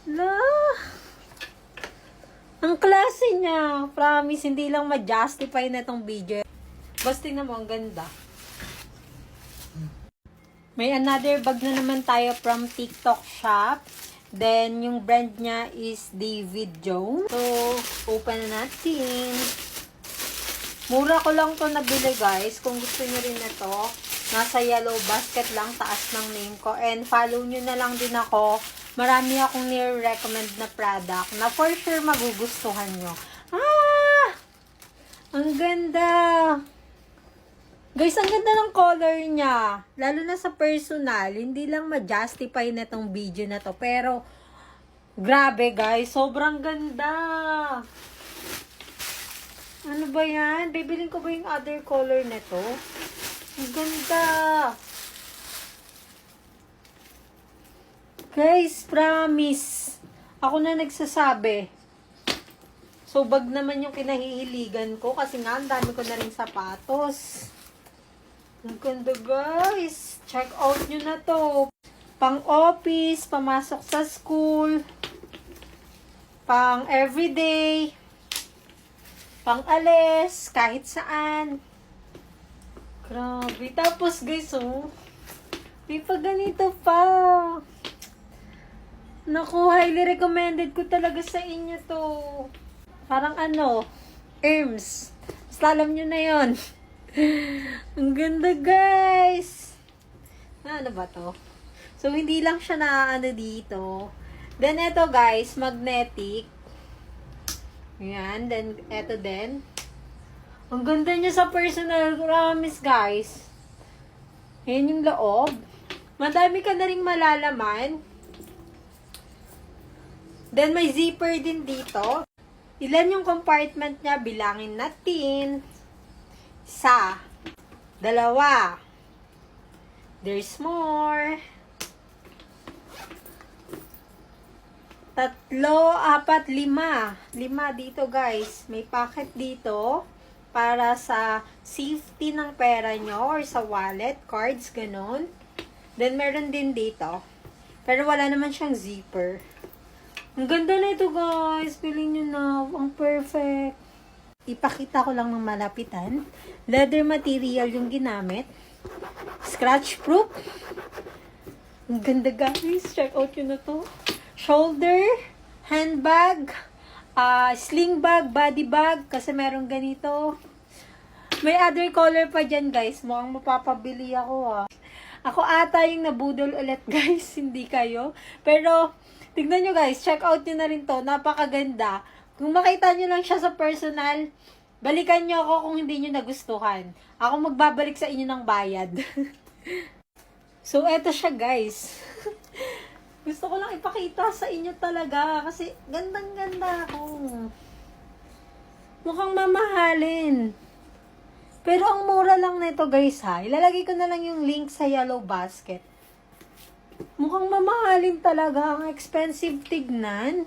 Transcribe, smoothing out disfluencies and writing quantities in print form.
La, ang klase niya. Promise, hindi lang ma-justify na itong video. Basta tingnan mo, ang ganda. May another bag na naman tayo from TikTok shop. Then, yung brand niya is David Jones. So, open na natin. Mura ko lang to nabili, guys. Kung gusto niyo rin na to, nasa yellow basket lang, taas ng name ko. And follow nyo na lang din ako. Marami akong nire-recommend na product na for sure magugustuhan nyo. Ah! Ang ganda! Guys, ang ganda ng color niya. Lalo na sa personal, hindi lang ma-justify na tong video na to. Pero, grabe guys, sobrang ganda. Ano ba yan? Bibilin ko ba yung other color na to? Ang ganda. Guys, promise. Ako na nagsasabi. So, bag naman yung kinahihiligan ko kasi nga, ang dami ko na rin sapatos. Ang ganda guys. Check out nyo na to. Pang office, pamasok sa school, pang everyday, pang alis, kahit saan. Grabe. Tapos guys, oh, may pa ganito pa. Naku, highly recommended ko talaga sa inyo to. Parang ano, Erms. Basta alam nyo na yon. Ang ganda guys. Ano ba to? So, hindi lang siya na ano dito. Then, ito guys, magnetic. Ayan. Then, ito din. Ang ganda niya sa personal. Promise guys. Ayan yung loob. Madami ka na ring malalaman. Then, may zipper din dito. Ilan yung compartment niya? Bilangin natin. 1, 2. There's more. 3, 4, 5. 5 dito guys. May pocket dito para sa safety ng pera nyo or sa wallet, cards, ganun. Then meron din dito. Pero wala naman siyang zipper. Ang ganda na ito guys. Feeling nyo na. Ang perfect. Ipakita ko lang ng malapitan. Leather material yung ginamit. Scratch proof. Ang ganda guys. Check out yun na to. Shoulder, handbag, sling bag, body bag. Kasi meron ganito. May other color pa dyan guys. Mukhang mapapabili ako Ako ata yung nabudol ulit guys. Hindi kayo. Pero, tignan nyo guys. Check out nyo na rin to. Napakaganda. Kung makita nyo lang siya sa personal, balikan nyo ako kung hindi nyo nagustuhan. Ako magbabalik sa inyo ng bayad. So, eto siya guys. Gusto ko lang ipakita sa inyo talaga. Kasi, gandang-ganda ako. Mukhang mamahalin. Pero, ang mura lang nito guys ha. Ilalagay ko na lang yung link sa yellow basket. Mukhang mamahalin talaga. Ang expensive tignan.